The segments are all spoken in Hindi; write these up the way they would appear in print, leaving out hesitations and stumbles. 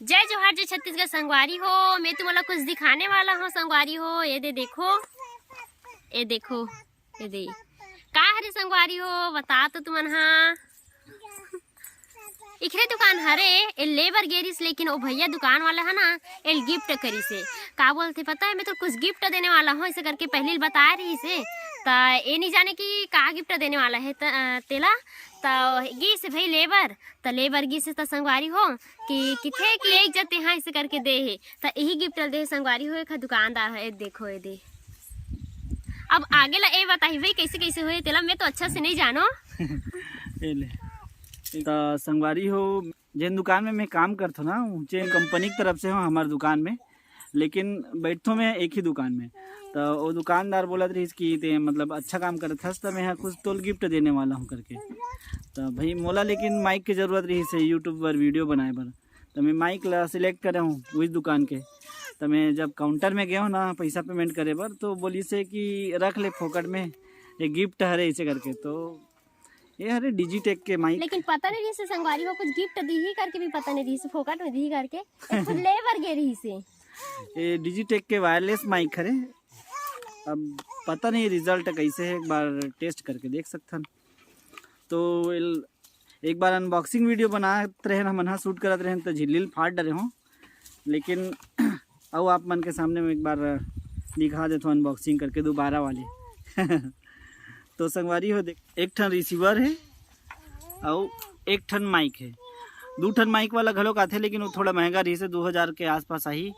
जय जोहार, जय छत्तीसगढ़ संगवारी हो। मैं तुम्हारा कुछ दिखाने वाला हूँ संगवारी हो। ये देखो, ये देखो, ये दे का हरे संगवारी हो, बता तो तुमन हाँ। इखरे दुकान हरे ए लेबर गेरिस, लेकिन वो भैया दुकान वाला है ना, एल गिफ्ट करी से का बोलते पता है, मैं तो कुछ गिफ्ट देने वाला हूँ ऐसे करके पहले बता रही से। तो ये नहीं जाने कि का गिफ्ट देने वाला है तेला। तो गी से भाई लेबर, तो लेबर गी से तो संगवारी हो कि किथे कि एक जते हैं ऐसे करके दे है। तो यही गिफ्ट दे संगवारी हो। एक दुकानदार है, देखो ये दे। अब आगे ला ये बताई भाई कैसे कैसे हुए तेला, मैं तो अच्छा से नहीं जानो। तो संगवारी हो, जिन दुकान में मैं काम करता ना, जे कंपनी की तरफ से हो हमारे दुकान में, लेकिन बैठो मैं एक ही दुकान में। तो वो दुकानदार बोला रही कि ते मतलब अच्छा काम करत हस, तो मैं यहाँ कुछ तो गिफ्ट देने वाला हूँ करके। तो भाई मोला लेकिन माइक की ज़रूरत रही से यूट्यूब पर वीडियो बनाए पर, तो मैं माइक ला सिलेक्ट करे हूँ उस दुकान के। तो मैं जब काउंटर में गया हूँ ना पैसा पेमेंट करे पर, तो बोली से कि रख ले फोकट में, एक गिफ्ट हरे ऐसे करके। तो ये हरे डिजिटेक के माइक, लेकिन पता नहीं रही से संगवारी हो कुछ गिफ्ट दी ही करके भी पता नहीं रही से, फोकट में दी करके लेबर गे रही से। ये डिजिटेक के वायरलेस माइक हरे। अब पता नहीं रिजल्ट कैसे है, एक बार टेस्ट करके देख सकते हैं। तो एक बार अनबॉक्सिंग वीडियो बनाते रहे हम, हाँ शूट करते रहे तो झिल्लिल फाट डरे हों, लेकिन अब आप मन के सामने में एक बार दिखा देता हूँ अनबॉक्सिंग करके दोबारा वाली। तो संगवारी हो देख, एक ठन रिसीवर है और एक ठन माइक है। 2 ठन माइक वाला घलोक आते, लेकिन वो थोड़ा महंगा रही से 2000 के आसपास आई।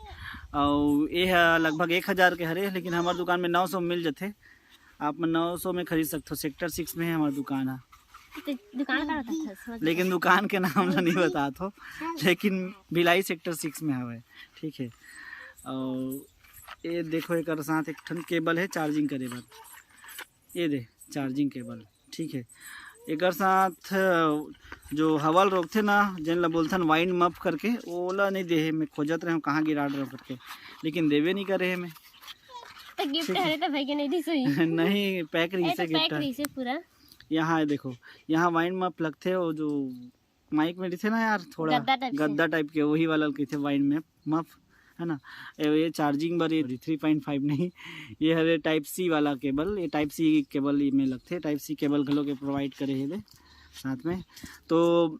और ये लगभग 1000 के हरे, लेकिन हमारे दुकान में 900 मिल जाते। आप 900 में खरीद सकते हो। सेक्टर 6 में है हमारी दुकान है। दुकान का बता, लेकिन दुकान के नाम ना नहीं बता तो, लेकिन भिलाई सेक्टर 6 में हवे, ठीक है। और ये देखो, एक साथ एक ठन केबल है चार्जिंग करे बर, ये दे चार्जिंग केबल, ठीक है। एक साथ जो हवा रोकते ना, जिन ला बोलथन वाइन मफ करके, ओला नहीं दे है। मैं खोजत रहे हूँ कहाँ गिरा रहा करके, लेकिन देवे नहीं करे है मैं। तो गिफ्ट है तो भाई के नहीं दी सोई। नहीं, पैक रही से गिफ्ट रही से पूरा। यहाँ देखो, यहाँ वाइन मफ लगते हो, जो माइक में थे ना यार, थोड़ा गद्दा टाइप के, वही वाला कहते वाइन में मफ है ना। ये चार्जिंग बर 3.5 नहीं, ये हरे टाइप सी वाला केबल, ये टाइप सी केबल में लगते, टाइप सी केबल घलो के प्रोवाइड करे है साथ में। तो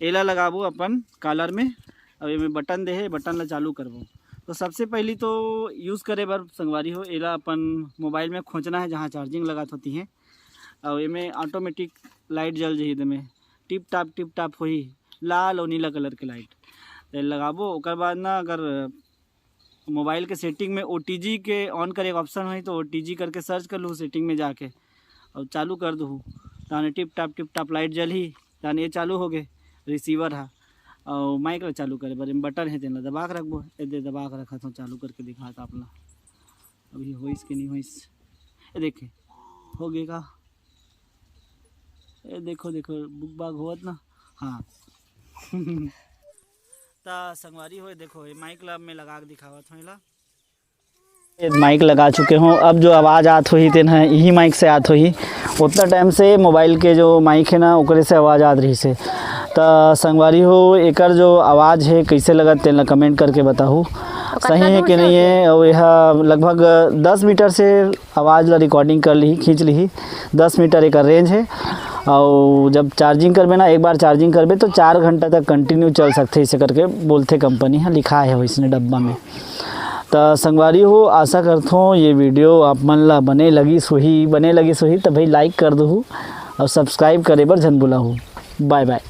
एला लगाबो अपन कॉलर में, अब ये में बटन दे है, बटन ला चालू करबो। तो सबसे पहली तो यूज़ करे बर संगवारी हो, एला अपन मोबाइल में खोजना है जहाँ चार्जिंग लगात होती है। और ये में ऑटोमेटिक लाइट जल जाही, में टिप टाप होही, लाल और नीला कलर के लाइट लगाबो। ओकर बाद ना, अगर मोबाइल के सेटिंग में OTG के ऑन करे ऑप्शन हो तो OTG करके सर्च कर लूँ सेटिंग में जाके, और चालू कर दूँ, ताने टिप टाप लाइट जल ही, ताने ये चालू हो गए। रिसीवर है और माइक ला चालू करे बारे में बटन है, तेना दबा के रखबो। ये दबा के रखा था, चालू करके दिखा था अपना। अभी होइस कि नहीं होइस, ये देखे हो गए का, ये देखो बुक बाग होत ना, हाँ। ता संगवारी हो देखो, ये माइक ला में लगा के दिखावत हूँ। ये माइक लगा चुके हों, अब जो आवाज़ आत हुई तेन है यही माइक से आत हुई। उतना टाइम से मोबाइल के जो माइक है ना, ओकरे से आवाज़ आत रही से। तो संगवारी हो, एकर जो आवाज़ है कैसे लगा तेन ला कमेंट करके बताओ, सही है कि नहीं है। और यह लगभग 10 मीटर से आवाज़ ला रिकॉर्डिंग कर ली, खींच ली। 10 मीटर एक रेंज है। और जब चार्जिंग करबे ना, एक बार चार्जिंग करबे तो 4 घंटा तक कंटिन्यू चल सकते, इसे करके बोलते कंपनी है, लिखा है इसने डब्बा में। तो संगवारी हो, आशा करता हूँ ये वीडियो आप मन ला बने लगी सोही तो भाई लाइक कर दो और सब्सक्राइब करे बर झन भुलाहू। Bye bye.